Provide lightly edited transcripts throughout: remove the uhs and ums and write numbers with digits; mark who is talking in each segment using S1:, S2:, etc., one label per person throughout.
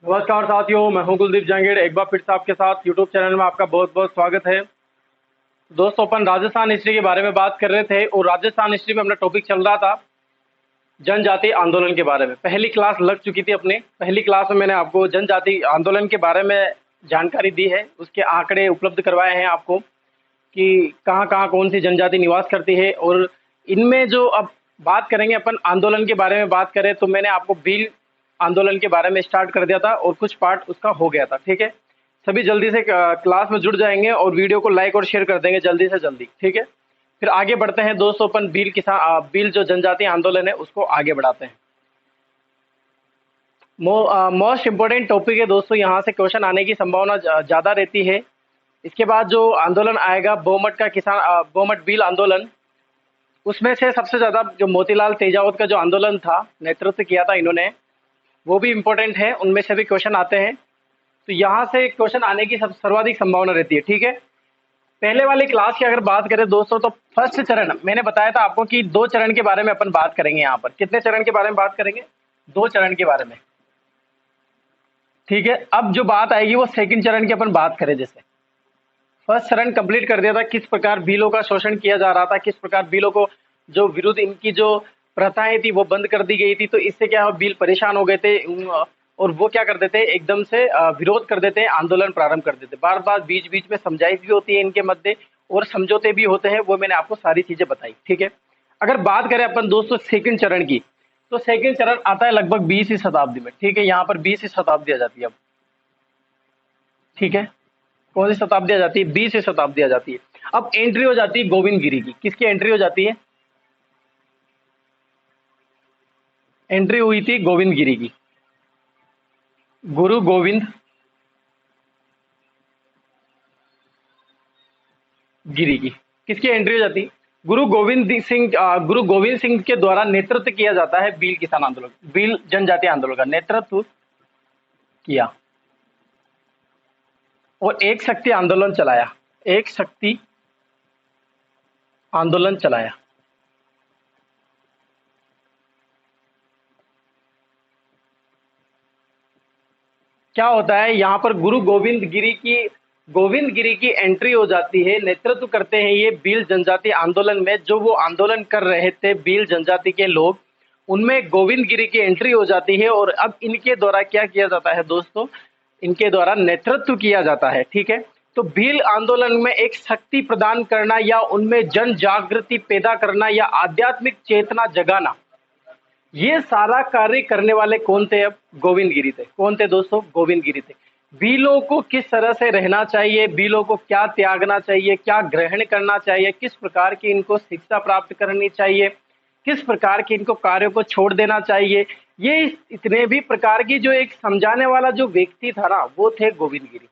S1: नमस्कार साथियों, मैं हूं कुलदीप जहांगीर। एक बार फिर से आपके साथ यूट्यूब चैनल में आपका बहुत बहुत स्वागत है। दोस्तों, अपन राजस्थान हिस्ट्री के बारे में बात कर रहे थे और राजस्थान हिस्ट्री में अपना टॉपिक चल रहा था जनजाति आंदोलन के बारे में। पहली क्लास लग चुकी थी अपनी। पहली क्लास में मैंने आपको जनजाति आंदोलन के बारे में जानकारी दी है, उसके आंकड़े उपलब्ध करवाए हैं आपको कि कहाँ कहाँ कौन सी जनजाति निवास करती है। और इनमें जो अब बात करेंगे अपन आंदोलन के बारे में बात करें तो मैंने आपको भील आंदोलन के बारे में स्टार्ट कर दिया था और कुछ पार्ट उसका हो गया था। ठीक है, सभी जल्दी से क्लास में जुड़ जाएंगे और वीडियो को लाइक और शेयर कर देंगे जल्दी से जल्दी। ठीक है, फिर आगे बढ़ते हैं दोस्तों। अपन भील जो जनजातीय आंदोलन है उसको आगे बढ़ाते हैं। मोस्ट इम्पोर्टेंट टॉपिक है दोस्तों, यहाँ से क्वेश्चन आने की संभावना ज़्यादा रहती है। इसके बाद जो आंदोलन आएगा बोमट भील आंदोलन, उसमें से सबसे ज़्यादा जो मोतीलाल तेजावत का जो आंदोलन था, नेतृत्व किया था इन्होंने, वो भी इम्पोर्टेंट है। उनमें से भी क्वेश्चन आते हैं, तो यहाँ से क्वेश्चन आने की सर्वाधिक संभावना रहती है। ठीक है, पहले वाली क्लास की अगर बात करें दोस्तों, तो फर्स्ट चरण मैंने बताया था आपको कि 2 चरण के बारे में अपन बात करेंगे। यहाँ पर कितने चरण के बारे में बात करेंगे? 2 चरण के बारे में। ठीक है, अब जो बात आएगी वो सेकंड चरण की अपन बात करें। जैसे फर्स्ट चरण कंप्लीट कर दिया था, किस प्रकार भीलों का शोषण किया जा रहा था, किस प्रकार भीलों को जो विरुद्ध इनकी जो प्रथाएं थी वो बंद कर दी गई थी। तो इससे क्या है, भील परेशान हो गए थे और वो क्या कर देते, एकदम से विरोध कर देते हैं, आंदोलन प्रारंभ कर देते। बार बार बीच बीच में समझाइश भी होती है इनके मध्य और समझौते भी होते हैं, वो मैंने आपको सारी चीजें बताई। ठीक है, अगर बात करें अपन दोस्तों सेकंड चरण की, तो सेकंड चरण आता है लगभग 20वीं शताब्दी में। ठीक है, यहाँ पर 20वीं शताब्दी आ जाती है अब। ठीक है, कौन सी शताब्दी आ जाती है? 20वीं शताब्दी आ जाती है। अब एंट्री हो जाती है गोविंद गिरी की। किसकी एंट्री हो जाती है? एंट्री हुई थी गोविंद गिरी की, गुरु गोविंद गिरी की। किसकी एंट्री हो जाती है? गुरु गोविंद सिंह के द्वारा नेतृत्व किया जाता है भील किसान आंदोलन, भील जनजातीय आंदोलन का नेतृत्व किया और एक शक्ति आंदोलन चलाया। एक शक्ति आंदोलन चलाया। क्या होता है यहाँ पर, गोविंद गिरी की एंट्री हो जाती है। नेतृत्व करते हैं ये भील जनजाति आंदोलन में। जो वो आंदोलन कर रहे थे भील जनजाति के लोग, उनमें गोविंद गिरी की एंट्री हो जाती है और अब इनके द्वारा क्या किया जाता है दोस्तों, इनके द्वारा नेतृत्व किया जाता है। ठीक है, तो भील आंदोलन में एक शक्ति प्रदान करना या उनमें जन जागृति पैदा करना या आध्यात्मिक चेतना जगाना, ये सारा कार्य करने वाले कौन थे? अब गोविंद गिरी थे। कौन थे दोस्तों? गोविंद गिरी थे। बीलों को किस तरह से रहना चाहिए, बीलों को क्या त्यागना चाहिए, क्या ग्रहण करना चाहिए, किस प्रकार की इनको शिक्षा प्राप्त करनी चाहिए, किस प्रकार के इनको कार्यों को छोड़ देना चाहिए, ये इतने भी प्रकार की जो एक समझाने वाला जो व्यक्ति था ना, वो थे गोविंद गिरी।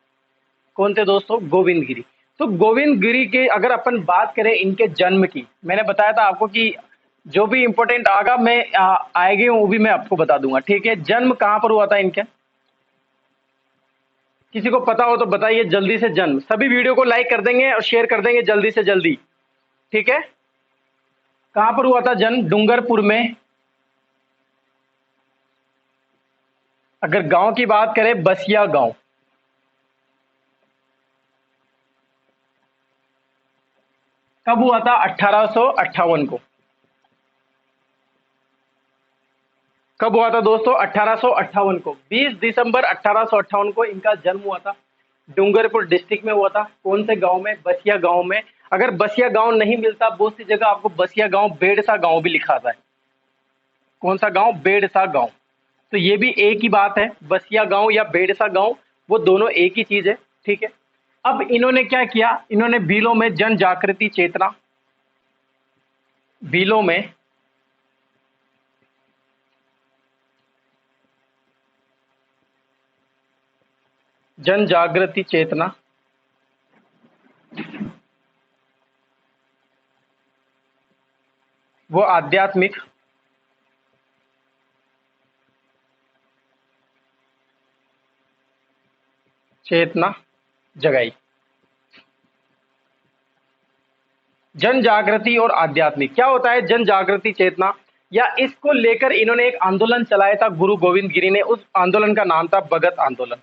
S1: कौन थे दोस्तों? गोविंद गिरी। तो गोविंद गिरी के अगर अपन बात करें इनके जन्म की, मैंने बताया था आपको कि जो भी इंपॉर्टेंट आएगा मैं आएगी वो भी मैं आपको बता दूंगा। ठीक है, जन्म कहाँ पर हुआ था इनके? किसी को पता हो तो बताइए जल्दी से। जन्म, सभी वीडियो को लाइक कर देंगे और शेयर कर देंगे जल्दी से जल्दी। ठीक है, कहां पर हुआ था जन्म? डूंगरपुर में। अगर गांव की बात करें, बसिया गांव। कब हुआ था? 1858 को। कब हुआ था दोस्तों? 1858 को। 20 दिसंबर 1858 को इनका जन्म हुआ था। डूंगरपुर डिस्ट्रिक्ट में हुआ था। कौन से गांव में? बसिया गांव में। अगर बसिया गांव नहीं मिलता, बहुत सी जगह आपको बसिया गांव, बेड़सा गांव भी लिखा था। कौन सा गांव? बेड़सा गांव। तो ये भी एक ही बात है, बसिया गांव या बेड़सा गांव, वो दोनों एक ही चीज है। ठीक है, अब इन्होंने क्या किया, इन्होंने भीलों में जन जागृति चेतना, भीलों में जन जागृति चेतना, वो आध्यात्मिक चेतना जगाई। जन जागृति और आध्यात्मिक क्या होता है? जन जागृति चेतना, या इसको लेकर इन्होंने एक आंदोलन चलाया था गुरु गोविंद गिरी ने। उस आंदोलन का नाम था भगत आंदोलन।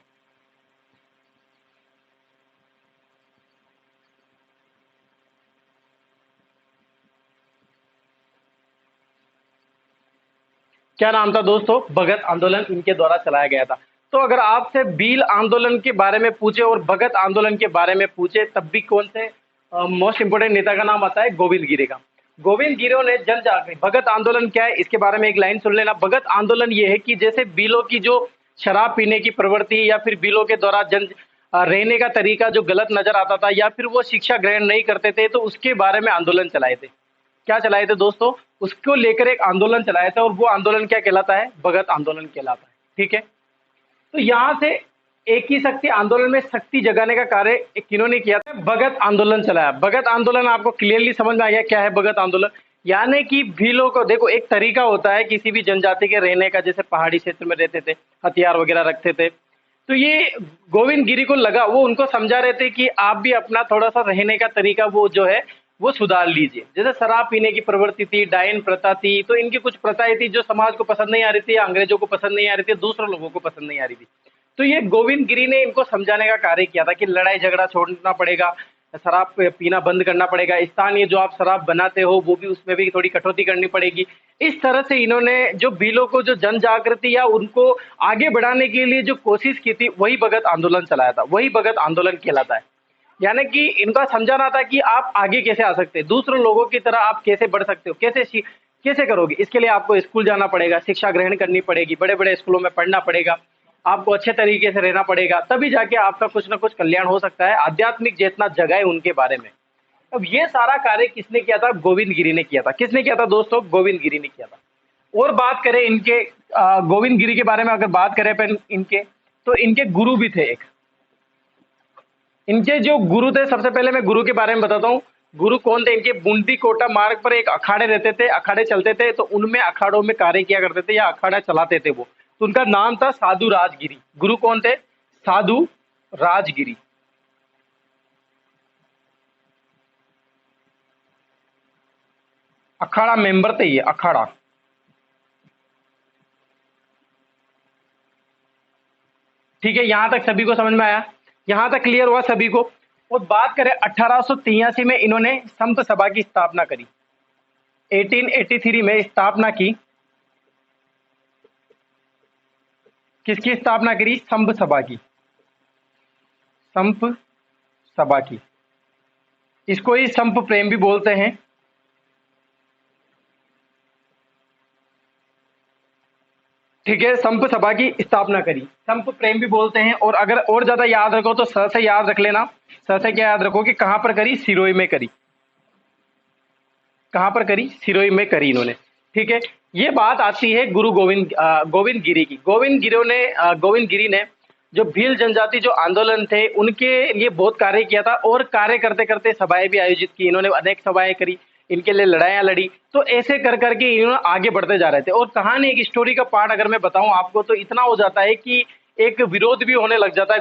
S1: क्या नाम था दोस्तों? भगत आंदोलन इनके द्वारा चलाया गया था। तो अगर आपसे भील आंदोलन के बारे में पूछे और भगत आंदोलन के बारे में पूछे, तब भी कौन से मोस्ट इंपोर्टेंट नेता का नाम आता है? गोविंद गिरी का। गोविंद गिरी ने जन जागृति, भगत आंदोलन क्या है इसके बारे में एक लाइन सुन लेना। भगत आंदोलन ये है कि जैसे भीलों की जो शराब पीने की प्रवृत्ति या फिर भीलों के द्वारा जन रहने का तरीका जो गलत नजर आता था, या फिर वो शिक्षा ग्रहण नहीं करते थे, तो उसके बारे में आंदोलन चलाए थे। क्या चलाए थे दोस्तों? उसको लेकर एक आंदोलन चलाया था, और वो आंदोलन क्या कहलाता है? भगत आंदोलन कहलाता है। ठीक है, तो यहां से एक ही शक्ति आंदोलन में शक्ति जगाने का कार्य किन्होंने किया था? भगत आंदोलन चलाया। भगत आंदोलन आपको क्लियरली समझ में आ गया क्या है भगत आंदोलन? यानी कि भीलों को देखो, एक तरीका होता है किसी भी जनजाति के रहने का, जैसे पहाड़ी क्षेत्र में रहते थे, हथियार वगैरह रखते थे, तो ये गोविंद गिरी को लगा, वो उनको समझा रहे थे कि आप भी अपना थोड़ा सा रहने का तरीका वो जो है वो सुधार लीजिए। जैसे शराब पीने की प्रवृत्ति थी, डायन प्रथा थी, तो इनकी कुछ प्रथाएं थी जो समाज को पसंद नहीं आ रही थी, अंग्रेजों को पसंद नहीं आ रही थी, दूसरे लोगों को पसंद नहीं आ रही थी। तो ये गोविंद गिरी ने इनको समझाने का कार्य किया था कि लड़ाई झगड़ा छोड़ना पड़ेगा, शराब पीना बंद करना पड़ेगा, स्थानीय जो आप शराब बनाते हो वो भी, उसमें भी थोड़ी कटौती करनी पड़ेगी। इस तरह से इन्होंने जो भीलों को जो जन जागृति या उनको आगे बढ़ाने के लिए जो कोशिश की थी, वही भगत आंदोलन चलाया था, वही भगत आंदोलन कहलाता है। यानी कि इनका समझाना था कि आप आगे कैसे आ सकते हैं, दूसरे लोगों की तरह आप कैसे बढ़ सकते हो, कैसे करोगे? इसके लिए आपको स्कूल जाना पड़ेगा, शिक्षा ग्रहण करनी पड़ेगी, बड़े बड़े स्कूलों में पढ़ना पड़ेगा, आपको अच्छे तरीके से रहना पड़ेगा, तभी जाके आपका कुछ ना कुछ कल्याण हो सकता है। आध्यात्मिक चेतना जगाए उनके बारे में। अब ये सारा कार्य किसने किया था? गोविंद गिरी ने किया था। किसने किया था दोस्तों? गोविंद गिरी ने किया था। और बात करें इनके गोविंद गिरी के बारे में, अगर बात करें अपन इनके, तो इनके गुरु भी थे एक। इनके जो गुरु थे, सबसे पहले मैं गुरु के बारे में बताता हूँ। गुरु कौन थे इनके? बूंदी कोटा मार्ग पर एक अखाड़े रहते थे, अखाड़े चलते थे, तो उनमें अखाड़ों में कार्य किया करते थे या अखाड़ा चलाते थे वो। तो उनका नाम था साधु राजगिरी। गुरु कौन थे? साधु राजगिरी। अखाड़ा मेंबर थे ये, अखाड़ा। ठीक है, यहां तक सभी को समझ में आया? यहां तक क्लियर हुआ सभी को? और बात करें 1883 में इन्होंने संत सभा की स्थापना करी। 1883 में स्थापना की। किसकी स्थापना करी? संप सभा की। संप सभा की। इसको ही संप प्रेम भी बोलते हैं। ठीक है, संप सभा की स्थापना करी, संप प्रेम भी बोलते हैं। और अगर और ज्यादा याद रखो तो स से याद रख लेना। स से क्या याद रखो कि कहां पर करी? सिरोही में करी। कहां पर करी? सिरोही में करी इन्होंने। ठीक है, ये बात आती है गुरु गोविंद गिरी की। गोविंद गिरी ने जो भील जनजाति जो आंदोलन थे उनके लिए बहुत कार्य किया था, और कार्य करते करते सभाएं भी आयोजित की इन्होंने, अनेक सभाएं करी, इनके लिए लड़ाइयां लड़ी। तो ऐसे कर करके इन्होंने आगे बढ़ते जा रहे थे। और कहानी, एक स्टोरी का पार्ट अगर मैं बताऊं आपको, तो इतना हो जाता है कि एक विरोध भी होने लग जाता है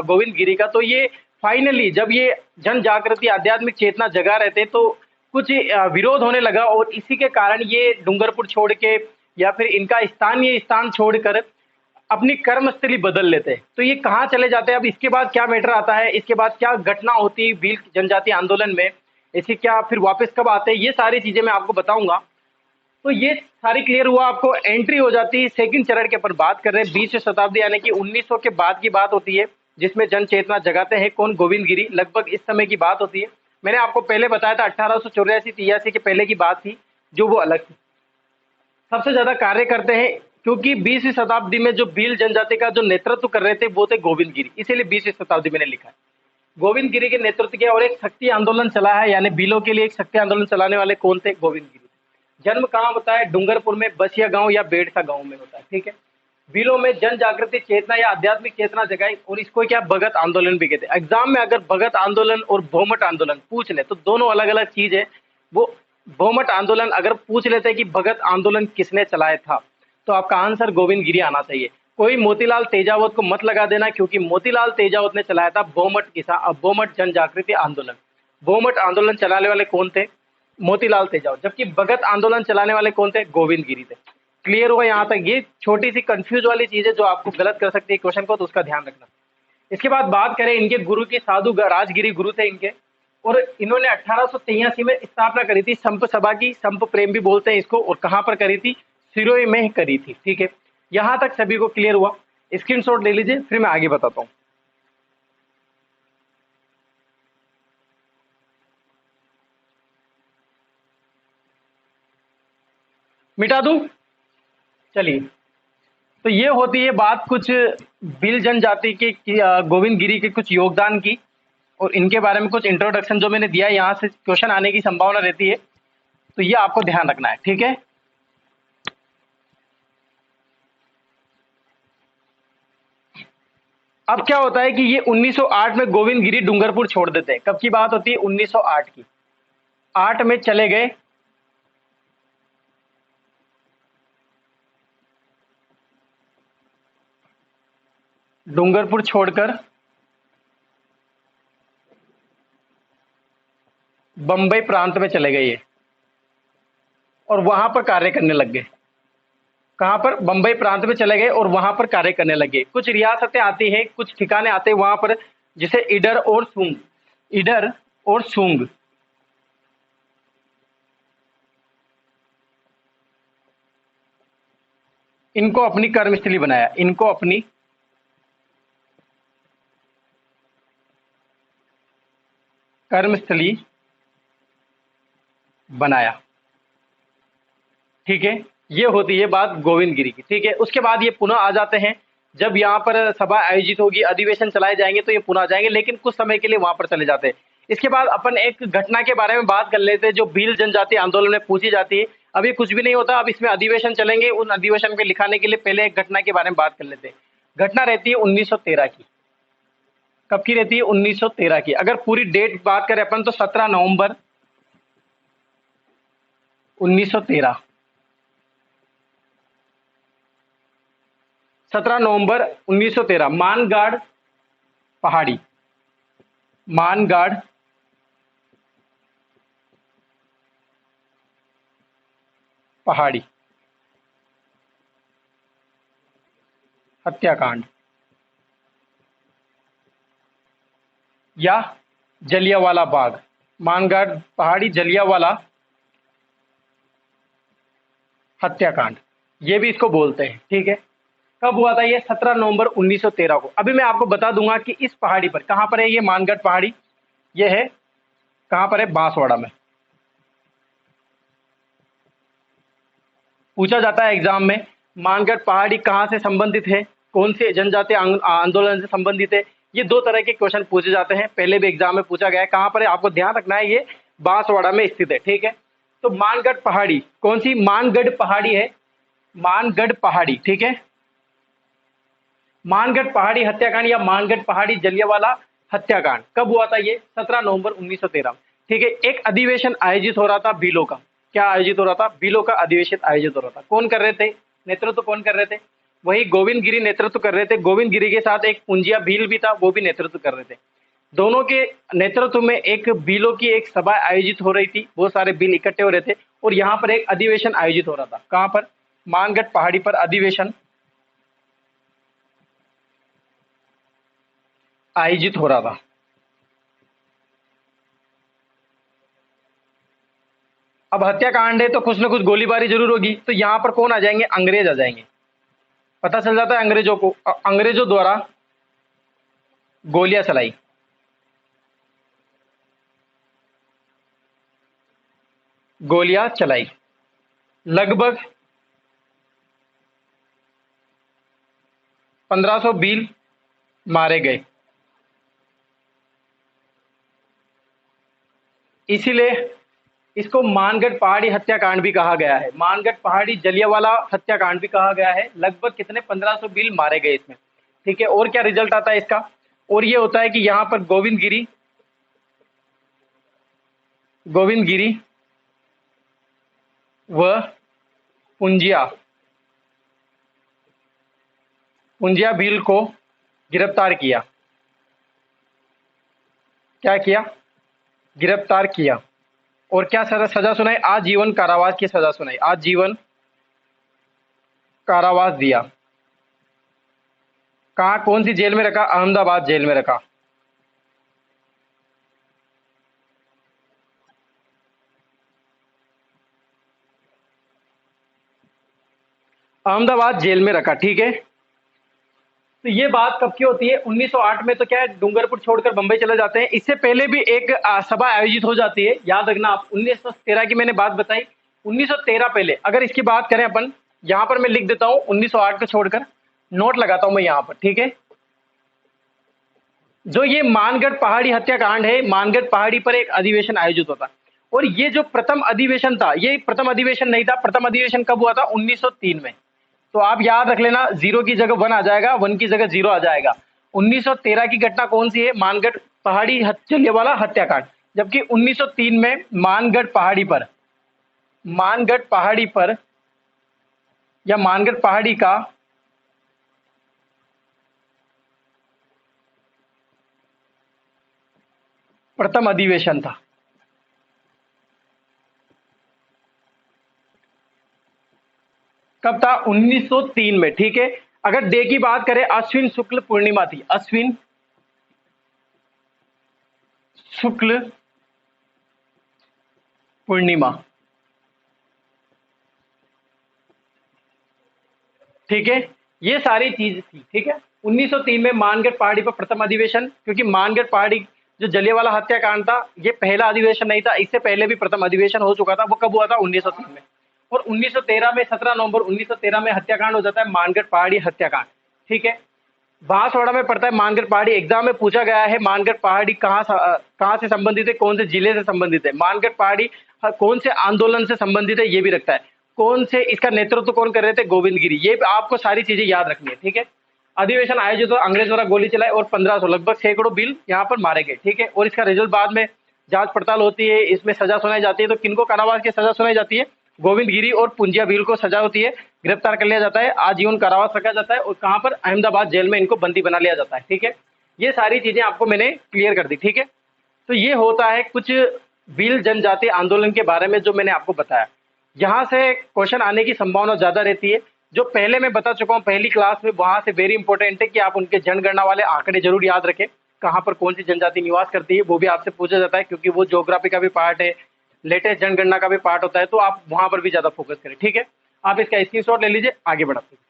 S1: गोविंद गिरी का। तो ये फाइनली जब ये जन जागृति आध्यात्मिक चेतना जगा रहे थे, तो कुछ विरोध होने लगा, और इसी के कारण ये डूंगरपुर छोड़ के या फिर इनका स्थानीय स्थान छोड़कर अपनी कर्मस्थली बदल लेते हैं। तो ये कहाँ चले जाते हैं? अब इसके बाद क्या मैटर आता है, इसके बाद क्या घटना होती है भील जनजाति आंदोलन में, ऐसे क्या फिर वापस कब आते हैं, ये सारी चीजें मैं आपको बताऊंगा। तो ये सारी क्लियर हुआ आपको। एंट्री हो जाती है सेकंड चरण के ऊपर। बात कर रहे हैं 20वीं शताब्दी यानी कि 1900 के बाद की बात होती है, जिसमें जन चेतना जगाते हैं कौन? गोविंद गिरी। लगभग इस समय की बात होती है। मैंने आपको पहले बताया था 1884-83 के पहले की बात थी, जो वो अलग थी। सबसे ज्यादा कार्य करते हैं क्योंकि 20वीं शताब्दी में जो भील जनजाति का जो नेतृत्व कर रहे थे वो थे गोविंद गिरी, इसीलिए 20वीं शताब्दी मैंने लिखा है। गोविंद गिरी के नेतृत्व किया और एक शक्ति आंदोलन चला है, यानी भीलों के लिए एक शक्ति आंदोलन चलाने वाले कौन थे? गोविंद गिरी। जन्म कहाँ होता है? डूंगरपुर में, बसिया गांव या बेड़सा गांव में होता है। ठीक है, भीलों में जन जागृति चेतना या आध्यात्मिक चेतना जगाई, और इसको क्या भगत आंदोलन भी कहते हैं। एग्जाम में अगर भगत आंदोलन और भौमट आंदोलन पूछ ले तो दोनों अलग अलग चीज है। वो भौमट आंदोलन अगर पूछ लेते हैं कि भगत आंदोलन किसने चलाया था, तो आपका आंसर गोविंद गिरी आना चाहिए। कोई मोतीलाल तेजावत को मत लगा देना, क्योंकि मोतीलाल तेजावत ने चलाया था भौमट जन जागृति आंदोलन। भौमट आंदोलन चलाने वाले कौन थे? मोतीलाल तेजाब, जबकि भगत आंदोलन चलाने वाले कौन थे? गोविंद गिरी थे। क्लियर हुआ यहाँ तक? ये छोटी सी कंफ्यूज वाली चीज है जो आपको गलत कर सकती है क्वेश्चन को, तो उसका ध्यान रखना। इसके बाद बात करें इनके गुरु की, साधु राजगिरी गुरु थे इनके, और इन्होंने 1883 में स्थापना करी थी संप सभा की, संप प्रेम भी बोलते हैं इसको, और कहां पर करी थी? सिरोही में करी थी। ठीक है, यहां तक सभी को क्लियर हुआ? स्क्रीनशॉट ले लीजिए, फिर मैं आगे बताता हूं। मिटा दूं? चलिए, तो ये होती है बात कुछ भील जनजाति के गोविंद गिरी के कुछ योगदान की, और इनके बारे में कुछ इंट्रोडक्शन जो मैंने दिया, यहाँ से क्वेश्चन आने की संभावना रहती है, तो ये आपको ध्यान रखना है। ठीक है, अब क्या होता है कि ये 1908 में गोविंद गिरी डूंगरपुर छोड़ देते हैं। कब की बात होती है? 1908 की। 8 में चले गए डूंगरपुर छोड़कर बंबई प्रांत में चले गए ये, और वहां पर कार्य करने लग गए। कहां पर? बंबई प्रांत में चले गए और वहां पर कार्य करने लगे। कुछ रियासतें आती हैं, कुछ ठिकाने आते हैं वहां पर, जिसे इडर और सूंग, इडर और सूंग, इनको अपनी कर्मस्थली बनाया, इनको अपनी कर्मस्थली बनाया। ठीक है, ये होती है बात गोविंद गिरी की। ठीक है, उसके बाद ये पुनः आ जाते हैं, जब यहाँ पर सभा आयोजित होगी, अधिवेशन चलाए जाएंगे, तो ये पुनः आ जाएंगे, लेकिन कुछ समय के लिए वहां पर चले जाते हैं। इसके बाद अपन एक घटना के बारे में बात कर लेते हैं जो भील जनजाति आंदोलन में पूछी जाती है। अब ये कुछ भी नहीं होता, अब इसमें अधिवेशन चलेंगे, उन अधिवेशन में लिखाने के लिए पहले एक घटना के बारे में बात कर लेते हैं। घटना रहती है 1913 की। कब की रहती है? 1913 की। अगर पूरी डेट बात करें अपन, तो 17 नवंबर 1913, 17 नवंबर 1913, मानगाड़ पहाड़ी, मानगाड़ पहाड़ी हत्याकांड, या जलियांवाला बाग, मानगाड़ पहाड़ी जलियांवाला हत्याकांड, ये भी इसको बोलते हैं। ठीक है, कब हुआ था ये? 17 नवंबर 1913 को। अभी मैं आपको बता दूंगा कि इस पहाड़ी पर, कहां पर है ये मानगढ़ पहाड़ी? ये है कहां पर है? बांसवाड़ा में। पूछा जाता है एग्जाम में, मानगढ़ पहाड़ी कहां से संबंधित है, कौन से जनजातीय आंदोलन से संबंधित है? ये दो तरह के क्वेश्चन पूछे जाते हैं, पहले भी एग्जाम में पूछा गया है। कहां पर है आपको ध्यान रखना है, ये बांसवाड़ा में स्थित है। ठीक है, तो मानगढ़ पहाड़ी कौन सी? मानगढ़ पहाड़ी है, मानगढ़ पहाड़ी। ठीक है, मानगढ़ पहाड़ी हत्याकांड या मानगढ़ पहाड़ी जलियांवाला हत्याकांड कब हुआ था? ये 17 नवंबर 1913। ठीक है, एक अधिवेशन आयोजित हो रहा था भीलों का। क्या आयोजित हो रहा था? भीलों का अधिवेशन आयोजित हो रहा था। कौन कर रहे थे नेतृत्व? कौन कर रहे थे? वही गोविंद गिरी नेतृत्व कर रहे थे। गोविंद गिरी के साथ एक पुंजिया भील भी था, वो भी नेतृत्व कर रहे थे। दोनों के नेतृत्व में एक भीलों की एक सभा आयोजित हो रही थी, बहुत सारे भील इकट्ठे हो रहे थे, और यहाँ पर एक अधिवेशन आयोजित हो रहा था। कहां पर? मानगढ़ पहाड़ी पर अधिवेशन आयोजित हो रहा था। अब हत्याकांड है तो कुछ ना कुछ गोलीबारी जरूर होगी, तो यहां पर कौन आ जाएंगे? अंग्रेज आ जाएंगे। पता चल जाता है अंग्रेजों को, अंग्रेजों द्वारा गोलियां चलाई, गोलियां चलाई, लगभग 1500 भील मारे गए। इसीलिए इसको मानगढ़ पहाड़ी हत्याकांड भी कहा गया है, मानगढ़ पहाड़ी जलियांवाला हत्याकांड भी कहा गया है। लगभग कितने? 1500 भील मारे गए इसमें। ठीक है, और क्या रिजल्ट आता है इसका? और ये होता है कि यहां पर गोविंद गिरी, गोविंद गिरी व पुंजिया, पुंजिया भील को गिरफ्तार किया। क्या किया? गिरफ्तार किया। और क्या सजा सुनाई? आजीवन कारावास की सजा सुनाई, आजीवन कारावास दिया। कहा, कौन सी जेल में रखा? अहमदाबाद जेल में रखा। अहमदाबाद जेल में रखा, ठीक है। तो ये बात कब की होती है? 1908 में। तो क्या है, डूंगरपुर छोड़कर बंबई चले जाते हैं। इससे पहले भी एक सभा आयोजित हो जाती है, याद रखना आप। 1913 की मैंने बात बताई, 1913 पहले। अगर इसकी बात करें अपन, यहां पर मैं लिख देता हूं 1908 को छोड़कर, नोट लगाता हूं मैं यहां पर, ठीक है। जो ये मानगढ़ पहाड़ी हत्याकांड है, मानगढ़ पहाड़ी पर एक अधिवेशन आयोजित होता। और ये जो प्रथम अधिवेशन था, ये प्रथम अधिवेशन नहीं था। प्रथम अधिवेशन कब हुआ था? 1903 में। तो आप याद रख लेना, 0 की जगह 1 आ जाएगा, 1 की जगह 0 आ जाएगा। 1913 की घटना कौन सी है? मानगढ़ पहाड़ी जलियांवाला हत्याकांड। जबकि 1903 में मानगढ़ पहाड़ी पर, मानगढ़ पहाड़ी पर या मानगढ़ पहाड़ी का प्रथम अधिवेशन था। कब था? 1903 में, ठीक है। अगर डे की बात करें, अश्विन शुक्ल पूर्णिमा थी, अश्विन शुक्ल पूर्णिमा, ठीक है। ये सारी चीज थी, ठीक है। 1903 में मानगढ़ पहाड़ी पर प्रथम अधिवेशन, क्योंकि मानगढ़ पहाड़ी जो जलियांवाला हत्याकांड था, ये पहला अधिवेशन नहीं था। इससे पहले भी प्रथम अधिवेशन हो चुका था। वो कब हुआ था? 1903 में। और 1913 में, 17 नवंबर 1913 में हत्याकांड हो जाता है, मानगढ़ पहाड़ी हत्याकांड, ठीक है। बांसवाड़ा में पड़ता है मानगढ़ पहाड़ी। एग्जाम में पूछा गया है, मानगढ़ पहाड़ी कहाँ से संबंधित है, कौन से जिले से संबंधित है? मानगढ़ पहाड़ी कौन से आंदोलन से संबंधित है, ये भी रखता है। कौन से, इसका नेतृत्व कौन कर रहे थे? गोविंद गिरी। ये आपको सारी चीजें याद रखनी है, ठीक है। अधिवेशन आयोजित हुआ, अंग्रेज द्वारा गोली चलाई और 1500 लगभग सैकड़ों बिल यहाँ पर मारे गए, ठीक है। और इसका रिजल्ट बाद में जांच पड़ताल होती है, इसमें सजा सुनाई जाती है। तो किनको कारावास की सजा सुनाई जाती है? गोविंद गिरी और पुंजिया भील को सजा होती है, गिरफ्तार कर लिया जाता है, आजीवन कारावास रखा जाता है। और कहां पर? अहमदाबाद जेल में इनको बंदी बना लिया जाता है, ठीक है। ये सारी चीजें आपको मैंने क्लियर कर दी, ठीक है। तो ये होता है कुछ भील जनजाति आंदोलन के बारे में जो मैंने आपको बताया। यहाँ से क्वेश्चन आने की संभावना ज्यादा रहती है। जो पहले मैं बता चुका हूँ पहली क्लास में, वहां से वेरी इंपॉर्टेंट है कि आप उनके जनगणना वाले आंकड़े जरूर याद रखें। कहाँ पर कौन सी जनजाति निवास करती है, वो भी आपसे पूछा जाता है, क्योंकि वो ज्योग्राफी का भी पार्ट है, लेटेस्ट जनगणना का भी पार्ट होता है। तो आप वहां पर भी ज्यादा फोकस करें, ठीक है। आप इसका स्क्रीनशॉट ले लीजिए, आगे बढ़ाते हैं।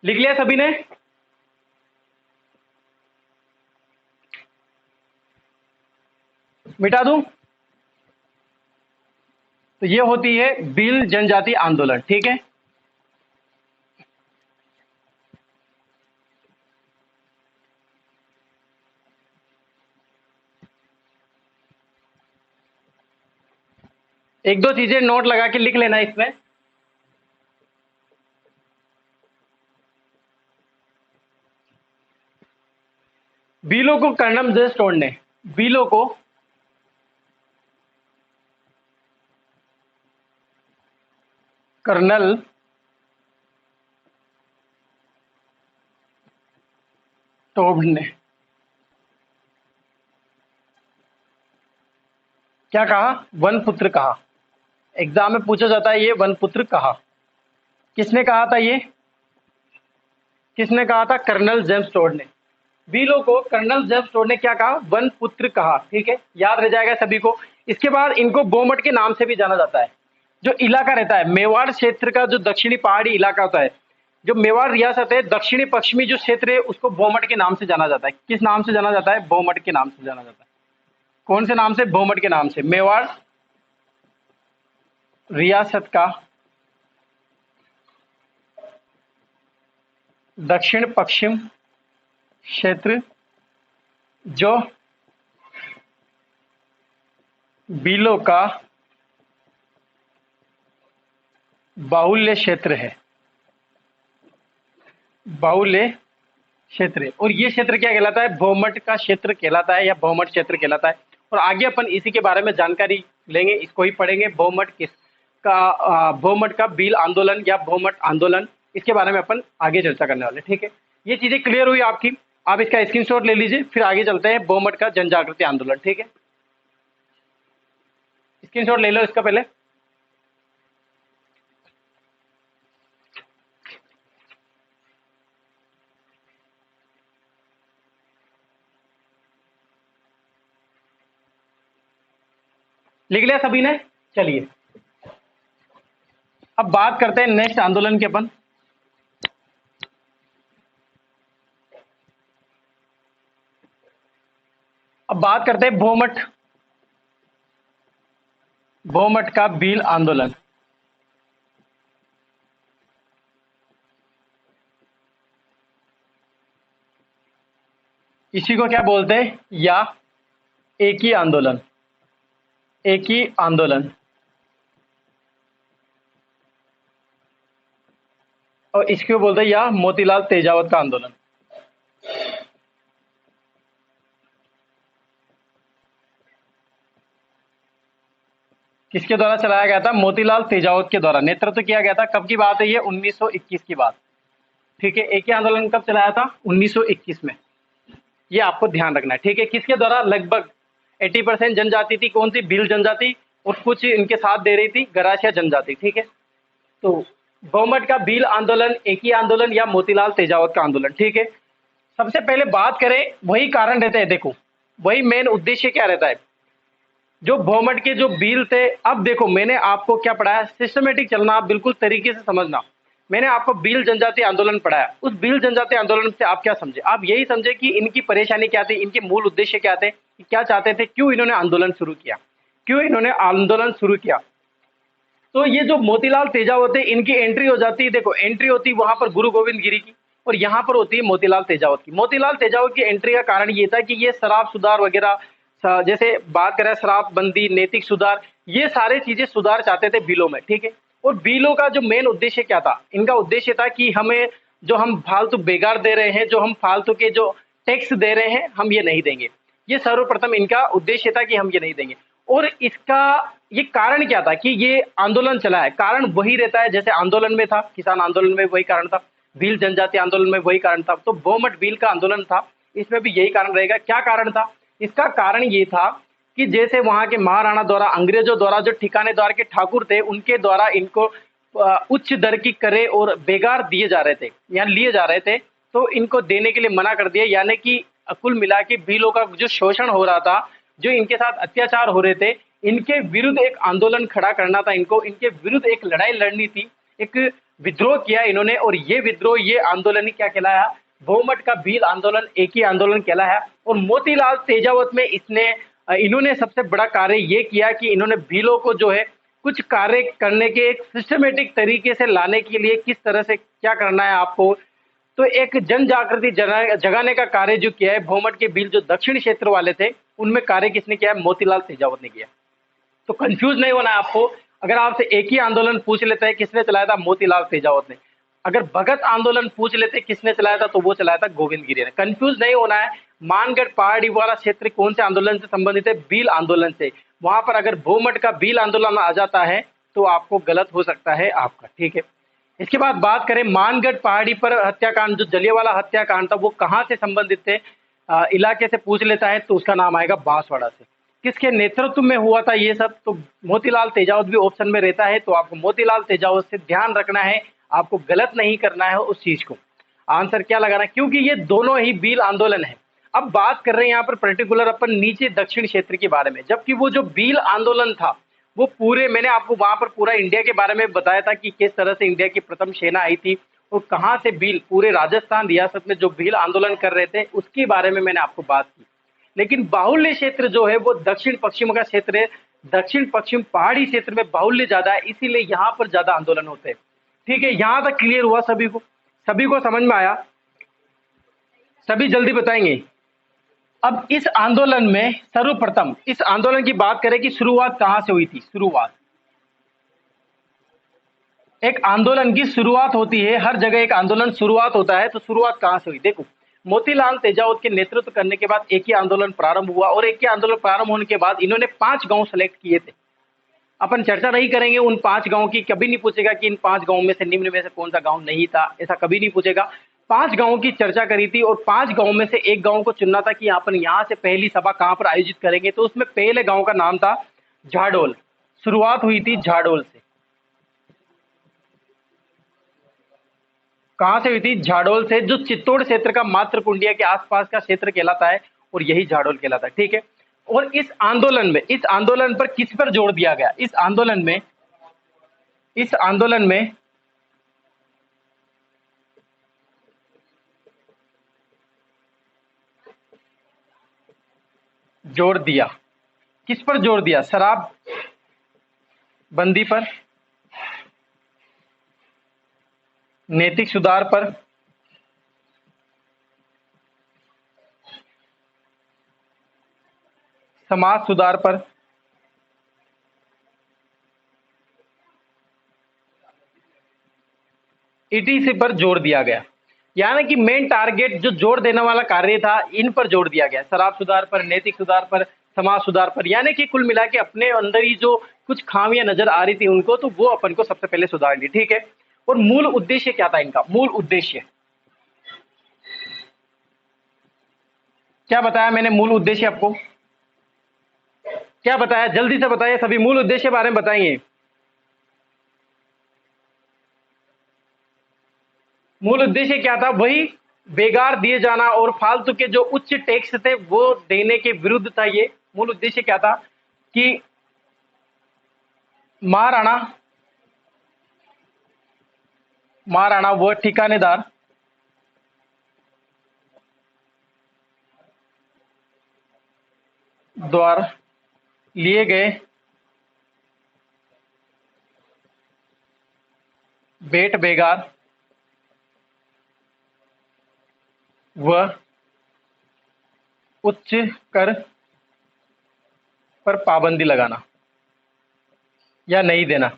S1: लिख लिया सभी ने? मिटा दूं? तो ये होती है भील जनजाति आंदोलन, ठीक है। एक दो चीजें नोट लगा के लिख लेना इसमें। बीलो को कर्नल जेम्स टोड ने, बीलो को कर्नल टोड ने क्या कहा? वन पुत्र कहा। एग्जाम में पूछा जाता है ये, वन पुत्र कहा। किसने कहा था ये? किसने कहा था? कर्नल जेम्स टोड ने। बीलो को कर्नल जेम्स टोड ने क्या कहा? वन पुत्र कहा, ठीक है। याद रह जाएगा सभी को। इसके बाद इनको बोमट के नाम से भी जाना जाता है। जो इलाका रहता है मेवाड़ क्षेत्र का, जो दक्षिणी पहाड़ी इलाका होता है, जो मेवाड़ रियासत है, दक्षिणी पश्चिमी जो क्षेत्र है, उसको बोमट के नाम से जाना जाता है। किस नाम से जाना जाता है? बोमट के नाम से जाना जाता है। कौन से नाम से? बोमट के नाम से। मेवाड़ रियासत का दक्षिण पश्चिम क्षेत्र जो बीलो का बाहुल्य क्षेत्र है, बाहुल्य क्षेत्र है। और ये क्षेत्र क्या कहलाता है? भौमट का क्षेत्र कहलाता है, या भौमट क्षेत्र कहलाता है। और आगे अपन इसी के बारे में जानकारी लेंगे, इसको ही पढ़ेंगे, भौमट किस का बहुमत का बिल आंदोलन या बहुमत आंदोलन, इसके बारे में अपन आगे चर्चा करने वाले। ठीक है, ये चीजें क्लियर हुई आपकी, आप इसका स्क्रीनशॉट ले लीजिए, फिर आगे चलते हैं बहुमत का जन जागृति आंदोलन। ठीक है, स्क्रीनशॉट ले लो इसका पहले। लिख लिया सभी ने? चलिए अब बात करते हैं नेक्स्ट आंदोलन के अपन। अब बात करते हैं बहुमत का बिल आंदोलन। इसी को क्या बोलते हैं, या एक ही आंदोलन, एक ही आंदोलन। और इसको बोलते हैं या मोतीलाल तेजावत का आंदोलन। किसके द्वारा चलाया गया था? मोतीलाल तेजावत के द्वारा नेतृत्व किया गया था। कब की बात है ये? 1921 की बात। ठीक है, एक ही आंदोलन कब चलाया था? 1921 में। ये आपको ध्यान रखना है। ठीक है, किसके द्वारा? लगभग 80% जनजाति थी। कौन सी? भील जनजाति, और कुछ इनके साथ दे रही थी गरासिया जनजाति। ठीक है, तो बहुमत का भील आंदोलन, एक ही आंदोलन या मोतीलाल तेजावत का आंदोलन। ठीक है, सबसे पहले बात करें, वही कारण रहते हैं। देखो, वही मेन उद्देश्य क्या रहता है, जो बहुमत के जो बिल थे। अब देखो, मैंने आपको क्या पढ़ाया, सिस्टमेटिक चलना, आप बिल्कुल तरीके से समझना। मैंने आपको भील जनजाति आंदोलन पढ़ाया, उस भील जनजाति आंदोलन से आप क्या समझे? आप यही समझे कि इनकी परेशानी क्या थी, इनके मूल उद्देश्य क्या थे, क्या चाहते थे, क्यों इन्होंने आंदोलन शुरू किया, क्यों इन्होंने आंदोलन शुरू किया। तो ये जो मोतीलाल तेजावत है, इनकी एंट्री हो जाती है। देखो, एंट्री होती है वहां पर गुरु गोविंद गिरी की, और यहाँ पर होती है मोतीलाल तेजावत की। मोतीलाल तेजावत की एंट्री का कारण ये था कि ये शराब सुधार वगैरह, जैसे बात करें शराबबंदी, नैतिक सुधार, ये सारे चीजें सुधार चाहते थे बिलों में। ठीक है, और बिलों का जो मेन उद्देश्य क्या था? इनका उद्देश्य था कि हमें जो हम फालतू बेगार दे रहे हैं, जो हम फालतू के जो टैक्स दे रहे हैं, हम ये नहीं देंगे। ये सर्वप्रथम इनका उद्देश्य था कि हम ये नहीं देंगे। और इसका ये कारण क्या था कि ये आंदोलन चला है? कारण वही रहता है जैसे आंदोलन में था, किसान आंदोलन में वही कारण था, भील जनजाति आंदोलन में वही कारण था, तो बहुमत भील का आंदोलन था, इसमें भी यही कारण रहेगा। क्या कारण था? इसका कारण ये था कि जैसे वहां के महाराणा द्वारा, अंग्रेजों द्वारा, जो ठिकानेदार के ठाकुर थे, उनके द्वारा इनको उच्च दर की करे और बेगार दिए जा रहे थे या लिए जा रहे थे, तो इनको देने के लिए मना कर दिया। यानी कि कुल मिला के भीलों का जो शोषण हो रहा था, जो इनके साथ अत्याचार हो रहे थे, इनके विरुद्ध एक आंदोलन खड़ा करना था इनको, इनके विरुद्ध एक लड़ाई लड़नी थी, एक विद्रोह किया इन्होंने। और ये विद्रोह, ये आंदोलन ही क्या कहलाया? बहुमत का भील आंदोलन, एक ही आंदोलन कहलाया। और मोतीलाल तेजावत में इन्होंने सबसे बड़ा कार्य ये किया कि इन्होंने भीलों को जो है कुछ कार्य करने के एक सिस्टमेटिक तरीके से लाने के लिए, किस तरह से क्या करना है आपको, तो एक जन जागृति जगाने का कार्य जो किया है बहुमत के भील जो दक्षिण क्षेत्र वाले थे, उनमें कार्य किसने किया है? मोतीलाल तेजावत ने किया। तो कंफ्यूज नहीं होना है आपको। अगर आपसे एक ही आंदोलन पूछ लेते हैं किसने चलाया था, मोतीलाल तेजावत ने। अगर भगत आंदोलन पूछ लेते किसने चलाया था, तो वो चलाया था गोविंद गिरी ने। कंफ्यूज नहीं होना है। मानगढ़ पहाड़ी वाला क्षेत्र कौन से आंदोलन से संबंधित है? भील आंदोलन से। वहां पर अगर बहुमत का भील आंदोलन आ जाता है तो आपको गलत हो सकता है आपका। ठीक है, इसके बाद बात करें मानगढ़ पहाड़ी पर हत्याकांड, जो जलियांवाला हत्याकांड था, वो कहाँ से संबंधित थे? इलाके से पूछ लेता है तो उसका नाम आएगा बांसवाड़ा से। किसके नेतृत्व में हुआ था ये सब? तो मोतीलाल तेजावत भी ऑप्शन में रहता है, तो आपको मोतीलाल तेजावत से ध्यान रखना है, आपको गलत नहीं करना है उस चीज को। आंसर क्या लगाना है? क्योंकि ये दोनों ही भील आंदोलन है। अब बात कर रहे हैं यहाँ पर पर्टिकुलर अपन नीचे दक्षिण क्षेत्र के बारे में, जबकि वो जो भील आंदोलन था वो पूरे, मैंने आपको वहां पर पूरा इंडिया के बारे में बताया था कि किस तरह से इंडिया की प्रथम सेना आई थी और कहाँ से भील, पूरे राजस्थान रियासत में जो भील आंदोलन कर रहे थे उसके बारे में मैंने आपको बात की। लेकिन बाहुल्य क्षेत्र जो है वो दक्षिण पश्चिम का क्षेत्र है, दक्षिण पश्चिम पहाड़ी क्षेत्र में बाहुल्य ज्यादा है, इसीलिए यहाँ पर ज्यादा आंदोलन होते हैं। ठीक है, यहां तक क्लियर हुआ सभी को? सभी को समझ में आया? सभी जल्दी बताएंगे। अब इस आंदोलन में सर्वप्रथम इस आंदोलन की बात करें कि शुरुआत कहां से हुई थी। शुरुआत, एक आंदोलन की शुरुआत होती है, हर जगह एक आंदोलन शुरुआत होता है, तो शुरुआत कहां से हुई? देखो, मोतीलाल तेजावत के नेतृत्व करने के बाद एक ही आंदोलन प्रारंभ हुआ, और एक ही आंदोलन प्रारंभ होने के बाद इन्होंने 5 गांव सेलेक्ट किए थे। अपन चर्चा नहीं करेंगे उन 5 गाँव की, कभी नहीं पूछेगा कि इन 5 गाँव में से निम्न में से कौन सा गाँव नहीं था, ऐसा कभी नहीं पूछेगा। 5 गाँव की चर्चा करी थी और 5 गाँव में से एक गाँव को चुनना था कि अपन यहाँ से पहली सभा कहाँ पर आयोजित करेंगे, तो उसमें पहले गाँव का नाम था झाडोल। शुरुआत हुई थी झाडोल से। कहाँ से हुई थी? झाडोल से, जो चित्तौड़ क्षेत्र का मात्र कुंडिया के आसपास का क्षेत्र कहलाता है और यही झाडोल कहलाता है। ठीक है। और इस आंदोलन पर किस पर जोर दिया गया? इस आंदोलन में जोर दिया, किस पर जोर दिया? शराब बंदी पर, नैतिक सुधार पर, समाज सुधार पर, ईटीसी पर जोर दिया गया। यानी कि मेन टारगेट जो जोर देने वाला कार्य था, इन पर जोर दिया गया, शराब सुधार पर, नैतिक सुधार पर, समाज सुधार पर। यानी कि कुल मिला के अपने अंदर ही जो कुछ खामियां नजर आ रही थी उनको, तो वो अपन को सबसे पहले सुधार ली। ठीक है। और मूल उद्देश्य क्या था इनका? मूल उद्देश्य क्या बताया मैंने? मूल उद्देश्य आपको क्या बताया? जल्दी से बताइए सभी, मूल उद्देश्य के बारे में बताइए। मूल उद्देश्य क्या था? वही बेगार दिए जाना और फालतू के जो उच्च टैक्स थे वो देने के विरुद्ध था। ये मूल उद्देश्य क्या था कि महाराणा महाराणा व ठिकानेदार द्वारा लिए गए बेट बेगार व उच्च कर पर पाबंदी लगाना या नहीं देना।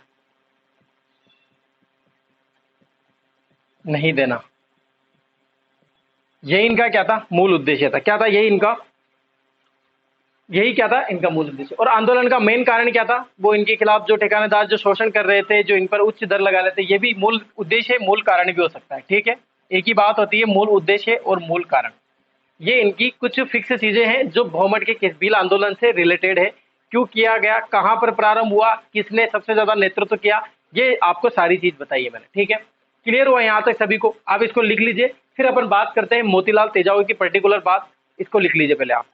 S1: यही इनका क्या था? मूल उद्देश्य था। क्या था? यही क्या था? इनका मूल उद्देश्य। और आंदोलन का मेन कारण क्या था? वो इनके खिलाफ जो ठेकेदार जो शोषण कर रहे थे, जो इन पर उच्च दर लगा रहे थे, ये भी मूल उद्देश्य है, मूल कारण भी हो सकता है। ठीक है। एक ही बात होती है, मूल उद्देश्य और मूल कारण। ये इनकी कुछ फिक्स चीजें हैं जो बहुमत के किसबिल आंदोलन से रिलेटेड है। क्यों किया गया, कहां पर प्रारंभ हुआ, किसने सबसे ज्यादा नेतृत्व किया, ये आपको सारी चीज बताई है मैंने। ठीक है। क्लियर हुआ यहां तक सभी को? आप इसको लिख लीजिए, फिर अपन बात करते हैं मोतीलाल तेजावत की पर्टिकुलर बात। इसको लिख लीजिए पहले आप।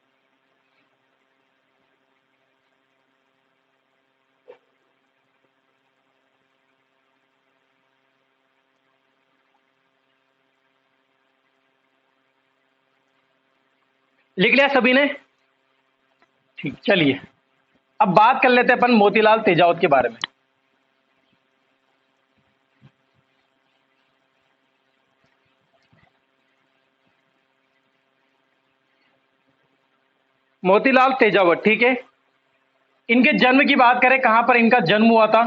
S1: लिख लिया सभी ने? ठीक, चलिए अब बात कर लेते हैं अपन मोतीलाल तेजावत के बारे में। मोतीलाल तेजावत, ठीक है। इनके जन्म की बात करें, कहां पर इनका जन्म हुआ था?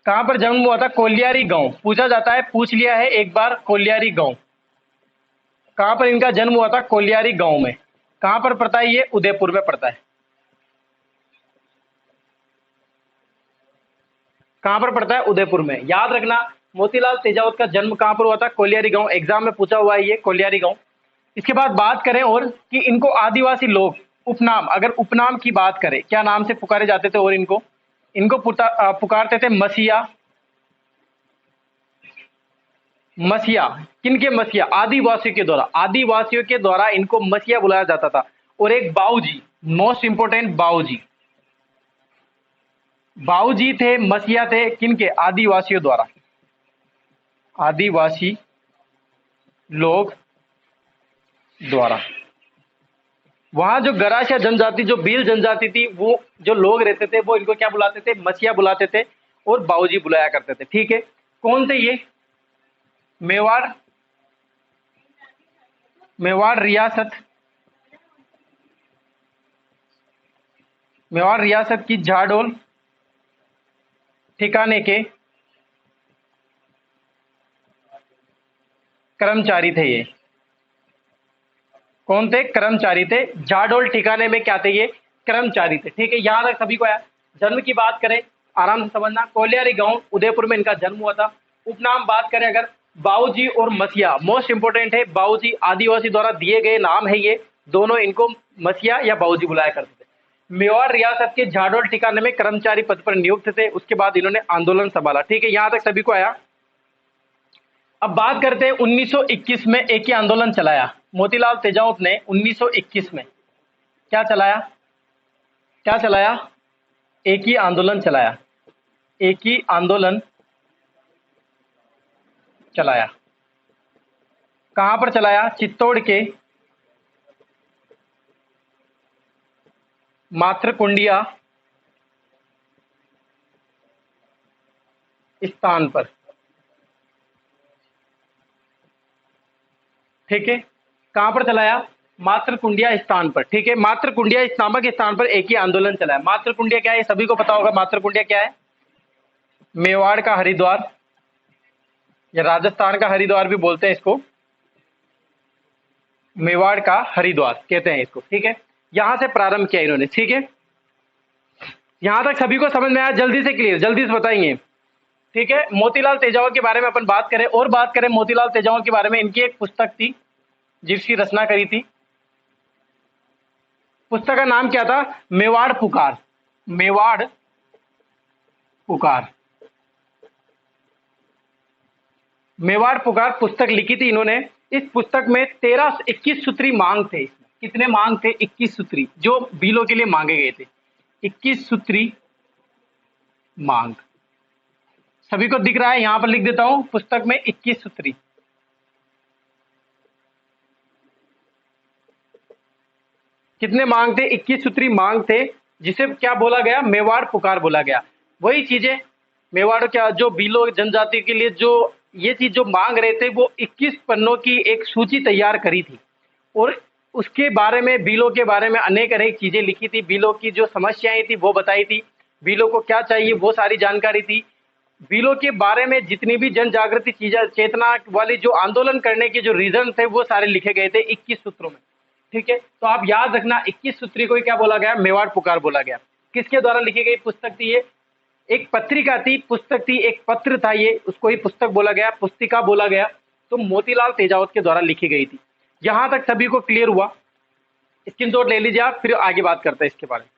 S1: कहां पर जन्म हुआ था? कोलियारी गांव। पूछा जाता है, पूछ लिया है एक बार, कोलियारी गांव। कहां पर इनका जन्म हुआ था? कोलियारी गांव में। कहां पर पड़ता है ये? उदयपुर में पड़ता है। कहां पर पड़ता है? उदयपुर में। याद रखना, मोतीलाल तेजावत का जन्म कहां पर हुआ था? कोलियारी गांव। एग्जाम में पूछा हुआ है ये, कोलियारी गांव। इसके बाद बात करें और कि इनको आदिवासी लोग उपनाम, अगर उपनाम की बात करें, क्या नाम से पुकारे जाते थे? और इनको इनको पुकारते थे मसीहा। मसीहा, किनके मसीहा? आदिवासियों के द्वारा इनको मसीहा बुलाया जाता था। और एक बाऊजी, मोस्ट इंपोर्टेंट, बाऊजी थे, मसीहा थे, किनके? आदिवासियों द्वारा। आदिवासी लोग द्वारा। वहां जो गरासिया जनजाति, जो भील जनजाति थी, वो जो लोग रहते थे वो इनको क्या बुलाते थे? मसीहा बुलाते थे और बाऊजी बुलाया करते थे। ठीक है। कौन थे ये? मेवाड़, मेवाड़ रियासत, मेवाड़ रियासत की झाडोल ठिकाने के कर्मचारी थे ये। कौन थे? कर्मचारी थे। झाडोल ठिकाने में क्या थे ये? कर्मचारी थे। ठीक है, यहाँ तक सभी को आया। जन्म की बात करें, आराम से समझना, कोलियारी गांव उदयपुर में इनका जन्म हुआ था। उपनाम बात करें अगर, बाऊजी और मसिया, मोस्ट इंपोर्टेंट है। बाऊजी आदिवासी द्वारा दिए गए नाम है, ये दोनों इनको मसिया या बाऊजी बुलाया करते थे। मेवाड़ रियासत के झाडोल ठिकाने में कर्मचारी पद पर नियुक्त थे। उसके बाद इन्होंने आंदोलन संभाला। ठीक है, यहां तक सभी को आया। अब बात करते हैं 1921 में एक ही आंदोलन चलाया मोतीलाल तेजावत ने। 1921 में क्या चलाया, क्या चलाया? एक ही आंदोलन चलाया, एक ही आंदोलन चलाया। कहां पर चलाया? चित्तौड़ के मातृकुंडिया स्थान पर। ठीक है, कहां पर चलाया? मातृकुंडिया स्थान पर। ठीक है, मातृकुंडिया नामक स्थान पर एक ही आंदोलन चलाया। मातृकुंडिया क्या है, सभी को पता होगा। मातृकुंडिया क्या है? मेवाड़ का हरिद्वार या राजस्थान का हरिद्वार भी बोलते हैं इसको, मेवाड़ का हरिद्वार कहते हैं इसको। ठीक है, यहां से प्रारंभ किया इन्होंने। ठीक है, यहां तक सभी को समझ में आया? जल्दी से क्लियर, जल्दी से बताएंगे। ठीक है, मोतीलाल तेजावत के बारे में अपन बात करें और बात करें मोतीलाल तेजावत के बारे में, इनकी एक पुस्तक थी जिसकी रचना करी थी। पुस्तक का नाम क्या था? मेवाड़ पुकार। मेवाड़ पुकार, मेवाड़ पुकार पुस्तक लिखी थी इन्होंने। इस पुस्तक में 21 सूत्री मांग थे। कितने मांग थे? 21 सूत्री, जो बिलों के लिए मांगे गए थे। 21 सूत्री मांग, सभी को दिख रहा है? यहां पर लिख देता हूं, पुस्तक में 21 सूत्री। कितने मांग थे? 21 सूत्री मांग थे, जिसे क्या बोला गया? मेवाड़ पुकार बोला गया। वही चीजें मेवाड़ क्या, जो बीलो जनजाति के लिए जो ये चीज जो मांग रहे थे, वो 21 पन्नों की एक सूची तैयार करी थी और उसके बारे में, बीलो के बारे में अनेक अनेक चीजें लिखी थी। बीलो की जो समस्याएं थी वो बताई थी, बीलो को क्या चाहिए वो सारी जानकारी थी। बीलो के बारे में जितनी भी जन जागृति चीजें, चेतना वाली जो आंदोलन करने के जो रीजन थे, वो सारे लिखे गए थे 21 सूत्रों में। ठीक है, तो आप याद रखना, 21 सूत्री को क्या बोला गया? मेवाड़ पुकार बोला गया। किसके द्वारा लिखी गई पुस्तक थी ये? एक पत्रिका थी, पुस्तक थी, एक पत्र था ये, उसको ही पुस्तक बोला गया, पुस्तिका बोला गया। तो मोतीलाल तेजावत के द्वारा लिखी गई थी। यहां तक सभी को क्लियर हुआ? स्क्रीनशॉट ले लीजिए आप, फिर आगे बात करते हैं इसके बारे में।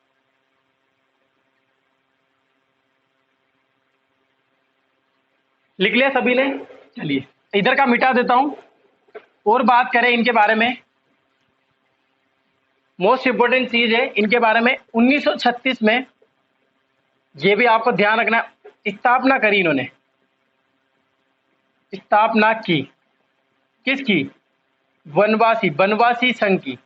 S1: लिख लिया सभी ने? चलिए इधर का मिटा देता हूं और बात करें इनके बारे में। मोस्ट इंपोर्टेंट चीज है इनके बारे में, 1936 में, ये भी आपको ध्यान रखना, स्थापना करी इन्होंने। स्थापना की किसकी? वनवासी, बनवासी संघ की।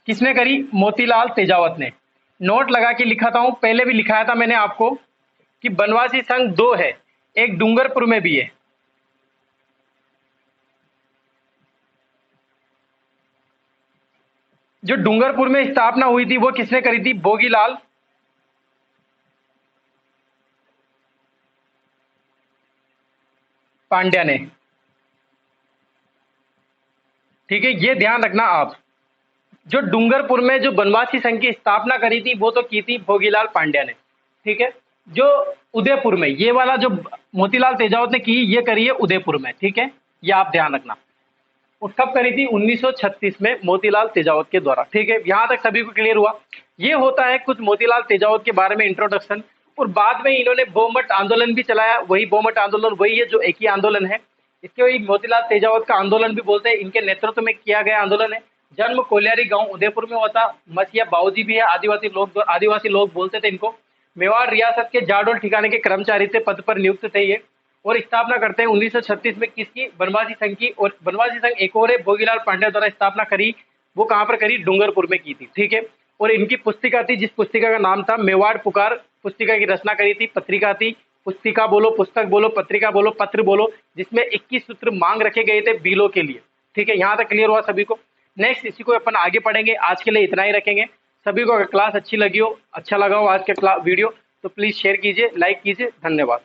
S1: किसने करी? मोतीलाल तेजावत ने। नोट लगा के लिखा हूं, पहले भी लिखाया था मैंने आपको कि बनवासी संघ 2 है, एक डूंगरपुर में भी है। जो डूंगरपुर में स्थापना हुई थी वो किसने करी थी? भोगीलाल पांड्या ने। ठीक है, ये ध्यान रखना आप। जो डूंगरपुर में जो बनवासी संघ की स्थापना करी थी वो तो की थी भोगीलाल पांड्या ने। ठीक है, जो उदयपुर में, ये वाला जो मोतीलाल तेजावत ने की, ये करी है उदयपुर में। ठीक है, ये आप ध्यान रखना। और कब करी थी? 1936 में मोतीलाल तेजावत के द्वारा। ठीक है, यहां तक सभी को क्लियर हुआ? ये होता है कुछ मोतीलाल तेजावत के बारे में इंट्रोडक्शन। और बाद में इन्होंने बोमट आंदोलन भी चलाया। वही बोमट आंदोलन वही है जो एक ही आंदोलन है, इसके वही मोतीलाल तेजावत का आंदोलन भी बोलते हैं। इनके नेतृत्व में किया गया आंदोलन है। जन्म कोलियारी गांव उदयपुर में हुआ था। मसिया बाऊजी भी है, आदिवासी लोग बोलते थे इनको। मेवाड़ रियासत के जाडोल ठिकाने के कर्मचारी थे, पद पर नियुक्त थे ये। और स्थापना करते हैं 1936 में किसकी? बनवासी संघ की। और बनवासी संघ एक और है, भोगीलाल पांड्या द्वारा स्थापना करी। वो कहां पर करी? डूंगरपुर में की थी। ठीक है, और इनकी पुस्तिका थी, जिस पुस्तिका का नाम था मेवाड़ पुकार। पुस्तिका की रचना करी थी, पत्रिका थी। पुस्तिका बोलो, पुस्तक बोलो, पत्रिका बोलो, पत्र बोलो, जिसमें 21 सूत्र मांग रखे गए थे बीलो के लिए। ठीक है, यहां तक क्लियर हुआ सभी को? नेक्स्ट इसी को अपन आगे पढ़ेंगे। आज के लिए इतना ही रखेंगे। सभी को अगर क्लास अच्छी लगी हो, अच्छा लगा हो आज के वीडियो, तो प्लीज शेयर कीजिए, लाइक कीजिए। धन्यवाद।